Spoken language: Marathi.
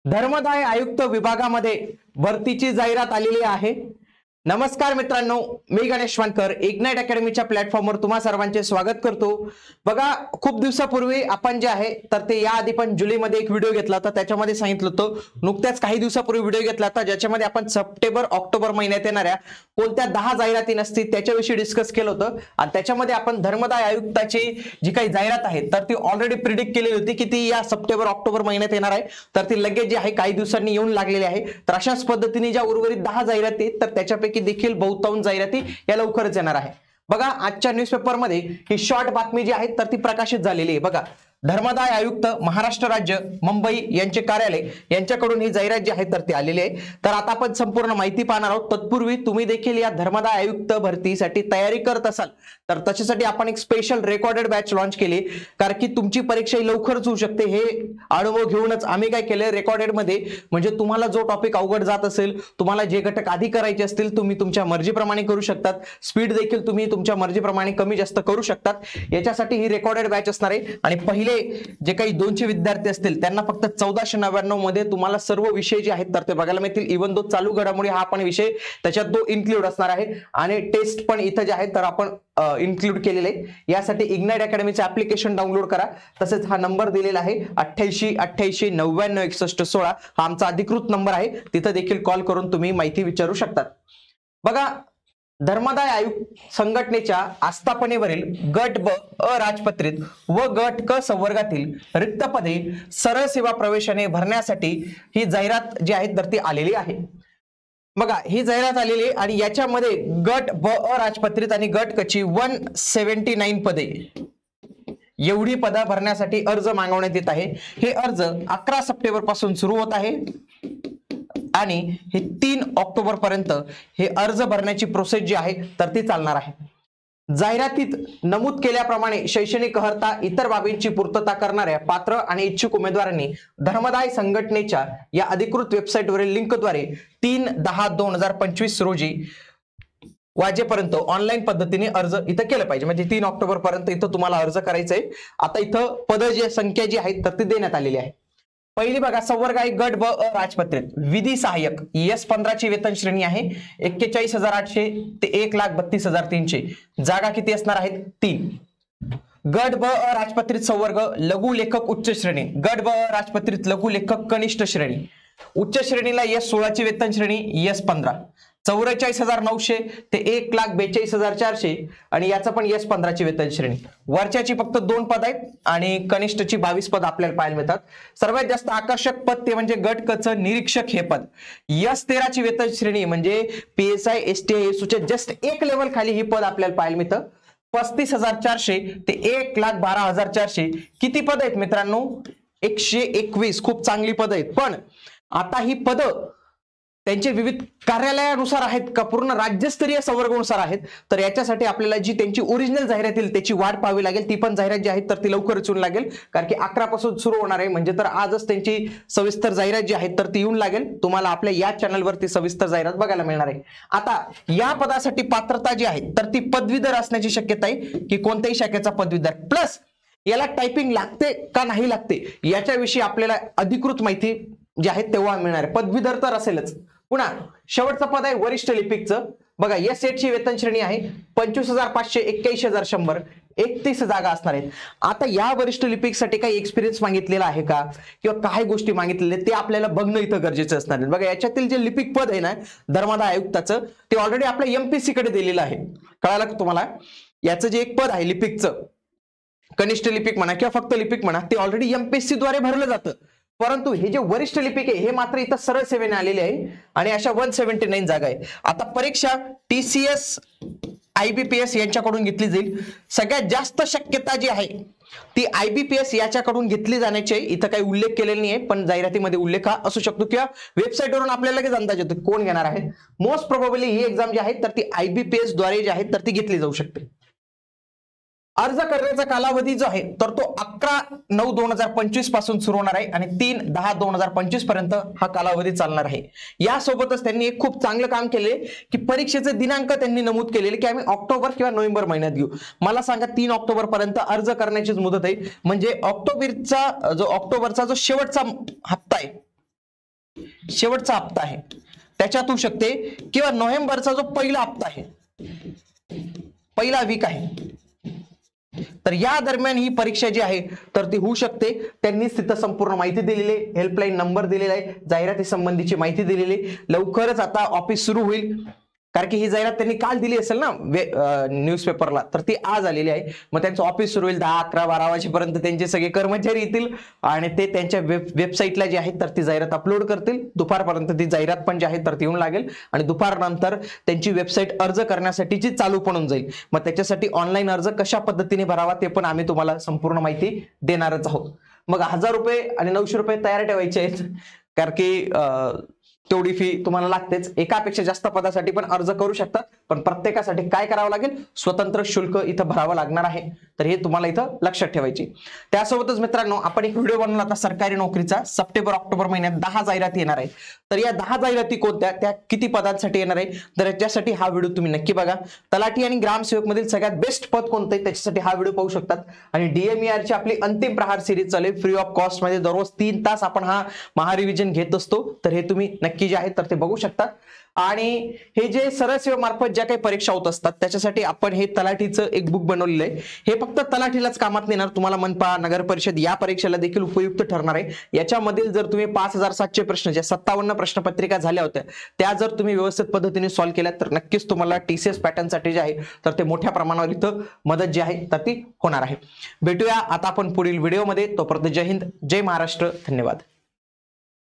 धर्मदाय आयुक्त विभागामध्ये भरतीची जाहिरात आलेली आहे। नमस्कार मित्रांनो, मी गणेश वानकर इग्नाइट अकॅडमीच्या प्लॅटफॉर्मवर तुम्हा सर्वांचे स्वागत करतो। बघा, खूप दिवसापूर्वी आपण जे आहे तर ते याआधी पण जुलैमध्ये एक व्हिडिओ घेतला होता, त्याच्यामध्ये सांगितलं होतं, नुकत्याच काही दिवसापूर्वी व्हिडिओ घेतला होता ज्याच्यामध्ये आपण सप्टेंबर ऑक्टोबर महिन्यात येणाऱ्या कोणत्या 10 जाहिराती नसतील त्याच्याविषयी डिस्कस केलं होतं। आणि त्याच्यामध्ये आपण धर्मदाय आयुक्ताची जी काही जाहिरात आहे तर ती ऑलरेडी प्रिडिक्ट केलेली होती की ती या सप्टेंबर ऑक्टोबर महिन्यात येणार आहे, तर ती लगेच जी आहे काही दिवसांनी येऊन लागलेली आहे। तर अशाच पद्धतीने ज्या उर्वरित 10 जाहिराती तर त्याच्यापैकी देखील बहुतांश जाहिराती या लवकरच येणार आहे। बघा, आजच्या न्यूजपेपर मध्ये ही शॉर्ट बातमी जी आहे तर ती प्रकाशित झालेली आहे। बघा, धर्मदाय आयुक्त महाराष्ट्र राज्य मुंबई यांचे कार्यालय यांच्याकडून ही जाहिरात जी आहे तर ती आलेली आहे। तर आता आपण संपूर्ण माहिती पाहणार आहोत। तत्पूर्वी तुम्ही देखील या धर्मदाय आयुक्त भरतीसाठी तयारी करत असाल तर त्याच्यासाठी आपण एक स्पेशल रेकॉर्डेड बॅच लॉन्च केली, कारण की तुमची परीक्षा लवकरच होऊ शकते। हे अनुभव घेऊनच आम्ही काय केले, रेकॉर्डेड मध्ये म्हणजे तुम्हाला जो टॉपिक अवघड जात असेल, तुम्हाला जे घटक आधी करायचे असतील तुम्ही तुमच्या मर्जीप्रमाणे करू शकतात, स्पीड देखील तुम्ही तुमच्या मर्जीप्रमाणे कमी जास्त करू शकतात। याच्यासाठी ही रेकॉर्डेड बॅच असणार आहे। आणि पहिले जे काही 200 विद्यार्थी असतील त्यांना फक्त 1499 मध्ये तुम्हाला सर्व विषय जे आहेत तर ते बघायला मिळतील। इव्हन दो चालू घडामोडी हा पण विषय त्याच्यात तो इन्क्लूड असणार आहे आणि टेस्ट पण इथं जे आहे तर आपण इन्क्लूड केलेले आहे। यासाठी इग्नाइट अकॅडमीचे ऍप्लिकेशन डाउनलोड करा, तसेच हा नंबर दिलेला आहे 88 88 99 61 16 हा आमचा अधिकृत नंबर आहे, तिथं देखील कॉल करून तुम्ही माहिती विचारू शकतात। बघा, धर्मदाय आयुक्त संघटनेच्या आस्थापनेवरील गट ब अराजपत्रित व गट क संवर्गातील रिक्त पदे सरळ सेवा प्रवेशाने भरण्यासाठी ही जाहिरात जी आहे तर ती आलेली आहे। बघा, ही जाहिरात आलेली आहे आणि याच्यामध्ये गट ब अराजपत्रित आणि गट क ची 179 पदे एवढी पदं भरण्यासाठी अर्ज मागवण्यात येत आहे। हे अर्ज 11 सप्टेंबर पासून सुरू होत आहे आणि हे 3 ऑक्टोबर पर्यंत हे अर्ज भरण्याची प्रोसेस जी आहे तर ती चालणार आहे। जाहिरातीत नमूद केल्याप्रमाणे शैक्षणिक अर्हता इतर बाबींची पूर्तता करणाऱ्या पात्र आणि इच्छुक उमेदवारांनी धर्मदाय संघटनेच्या या अधिकृत वेबसाईटवरील लिंकद्वारे 3/10/2025 रोजी वाजेपर्यंत ऑनलाईन पद्धतीने अर्ज इथं केलं पाहिजे। म्हणजे 3 ऑक्टोबर पर्यंत इथं तुम्हाला अर्ज करायचा आहे। आता इथं पद जी संख्या जी आहे तर ती देण्यात आलेली आहे। पहिली बघा, संवर्ग आहे गट ब राजपत्रित विधी सहाय्यक S15 ची वेतन श्रेणी आहे 41,800 ते 1,32,300। जागा किती असणार आहेत? 3। गट ब राजपत्रित संवर्ग लघु लेखक उच्च श्रेणी, गट ब राजपत्रित लघु लेखक कनिष्ठ श्रेणी, उच्च श्रेणीला S16 ची वेतन श्रेणी S15 44,900 ते 1,42,400 आणि याचा पण S15 ची वेतन श्रेणी। वरच्याची फक्त 2 पद आहेत आणि कनिष्ठची 22 पद आपल्याला पाहायला मिळतात। सर्वात जास्त आकर्षक पद ते म्हणजे गट क च निरीक्षक हे पद। S13 ची वेतन श्रेणी म्हणजे PSI STI सूचे जस्ट एक लेवल खाली ही पद आपल्याला पाहायला मिळतं। 35,400 ते 1,12,400 किती पद आहेत मित्रांनो? 121 खूप चांगली पद आहेत। पण आता ही पद त्यांचे विविध कार्यालयानुसार आहेत का पूर्ण राज्यस्तरीय संवर्गानुसार आहेत? तर याच्यासाठी आपल्याला जी त्यांची ओरिजिनल जाहिरात येईल त्याची वाट पाहावी लागेल। ती पण जाहिरात जी आहे तर ती लवकरच येऊन लागेल, कारण की 11 पासून सुरू होणार आहे। म्हणजे तर आजच त्यांची सविस्तर जाहिरात जी आहे तर ती येऊन लागेल। तुम्हाला आपल्या या चॅनलवरती सविस्तर जाहिरात बघायला मिळणार आहे। आता या पदासाठी पात्रता जी आहे तर ती पदवीधर असण्याची शक्यता आहे की कोणत्याही शाखेचा पदवीधर, प्लस याला टायपिंग लागते का नाही लागते याच्याविषयी आपल्याला अधिकृत माहिती जी आहे तेव्हा मिळणार आहे। पदवीधर तर असेलच। पुन्हा शेवटचं पद आहे वरिष्ठ लिपिकचं। बघा, S8 ची वेतन श्रेणी आहे 25,500 81,100 31 जागा असणार आहेत। आता या वरिष्ठ लिपिकसाठी काही एक्सपिरियन्स मागितलेला आहे का किंवा काय गोष्टी मागितलेल्या ते आपल्याला बघणं इथं गरजेचं असणार आहे। बघा, याच्यातील जे लिपिक पद आहे ना धर्मदाय आयुक्ताचं ते ऑलरेडी आपल्या MPSC कडे दिलेलं आहे। कळालं का तुम्हाला? याचं जे एक पद आहे लिपिकचं, कनिष्ठ लिपिक म्हणा किंवा फक्त लिपिक म्हणा, ते ऑलरेडी MPSC द्वारे भरलं जातं। परंतु हे जे वरिष्ठ लिपिक आहे हे मात्र इथं सरळ सेवेने आलेले आहे आणि अशा 179 जागा आहे। आता परीक्षा TCS IBPS यांच्याकडून घेतली जाईल। सगळ्यात जास्त शक्यता जी आहे ती IBPS याच्याकडून घेतली जाण्याची इथं काही उल्लेख केलेला नाही आहे, पण जाहिरातीमध्ये उल्लेख हा असू शकतो किंवा वेबसाईटवरून आपल्याला लगेच अंदाज येतो कोण घेणार आहे। मोस्ट प्रोबेबली ही एक्झाम जी आहे तर ती IBPS द्वारे जी आहे तर ती घेतली जाऊ शकते। अर्ज करण्याचा कालावधी जो आहे तर तो 11/9/2025 पासून सुरू होणार आहे आणि 3/10/2025 पर्यंत हा कालावधी चालणार आहे। यासोबतच त्यांनी एक खूप चांगलं काम केले की परीक्षेचे दिनांक त्यांनी नमूद केलेले की आम्ही ऑक्टोबर किंवा नोव्हेंबर महिन्यात घेऊ। मला सांगा 3 ऑक्टोबर पर्यंत अर्ज करण्याचीच मुदत आहे, म्हणजे ऑक्टोबरचा जो शेवटचा हप्ता आहे शेवटचा हप्ता आहे त्याच्यात होऊ शकते, किंवा नोव्हेंबरचा जो पहिला हप्ता आहे, पहिला वीक आहे, तर या दरम्यान ही परीक्षा जी आहे तर ती होऊ शकते. त्यांनीच तिथं संपूर्ण माहिती दिलेली आहे, हेल्पलाईन नंबर दिलेला आहे, जाहिराती संबंधीची माहिती दिलेली आहे. लवकरच आता ऑफिस सुरू होईल, कारण की ही जाहिरात त्यांनी काल दिली असेल ना न्यूजपेपरला, तर ती आज आलेली आहे. मग त्यांचं ऑफिस सुरू होईल 10, 11, 12 वाजेपर्यंत त्यांचे सगळे कर्मचारी येतील आणि ते त्यांच्या वेबसाईटला जी आहे तर ती जाहिरात अपलोड करतील. दुपारपर्यंत ती जाहिरात पण जी आहे तर ती येऊन लागेल आणि दुपारनंतर त्यांची वेबसाईट अर्ज करण्यासाठीची चालू पण होऊन जाईल. मग त्याच्यासाठी ऑनलाईन अर्ज कशा पद्धतीने भरावा ते पण आम्ही तुम्हाला संपूर्ण माहिती देणारच आहोत. मग 1000 रुपये आणि 900 रुपये तयार ठेवायचे आहेत, कारण की तेवढी फी तुम्हाला लागतेच. एकापेक्षा जास्त पदासाठी पण अर्ज करू शकता, पण प्रत्येकासाठी काय करावं लागेल, स्वतंत्र शुल्क इथं भरावं लागणार आहे. तर हे तुम्हाला इथं लक्षात ठेवायची. त्यासोबतच मित्रांनो, आपण एक व्हिडिओ बनवला होता सरकारी नोकरीचा. सप्टेंबर ऑक्टोबर महिन्यात 10 जाहिराती येणार आहे. तर या 10 जाहिराती कोणत्या, त्या किती पदांसाठी येणार आहे, तर याच्यासाठी हा व्हिडिओ तुम्ही नक्की बघा. तलाठी आणि ग्रामसेवक मधील सगळ्यात बेस्ट पद कोणतं आहे त्याच्यासाठी हा व्हिडिओ पाहू शकतात. आणि DMER ची आपली अंतिम प्रहार सिरीज चालू आहे, फ्री ऑफ कॉस्ट मध्ये दररोज 3 तास आपण हा महारिव्हिजन घेत असतो. तर हे तुम्ही नक्की जे आहे तर ते बघू शकता. आणि हे जे सरळ सेवेमार्फत ज्या काही परीक्षा होत असतात त्याच्यासाठी आपण हे तलाठीचं एक बुक बनवलेलं आहे. हे फक्त तलाठीलाच कामात येणार, तुम्हाला मनपा, नगर परिषद या परीक्षेला देखील उपयुक्त ठरणार आहे. याच्यामधील जर तुम्ही 5700 प्रश्न, ज्या 57 प्रश्नपत्रिका झाल्या होत्या, त्या जर तुम्ही व्यवस्थित पद्धतीने सॉल्व्ह केल्या तर नक्कीच तुम्हाला TCS पॅटर्नसाठी जे आहे तर ते मोठ्या प्रमाणावर इथं मदत जी आहे तर ती होणार आहे. भेटूया आता आपण पुढील व्हिडिओमध्ये. तोपर्यंत जय हिंद, जय महाराष्ट्र, धन्यवाद.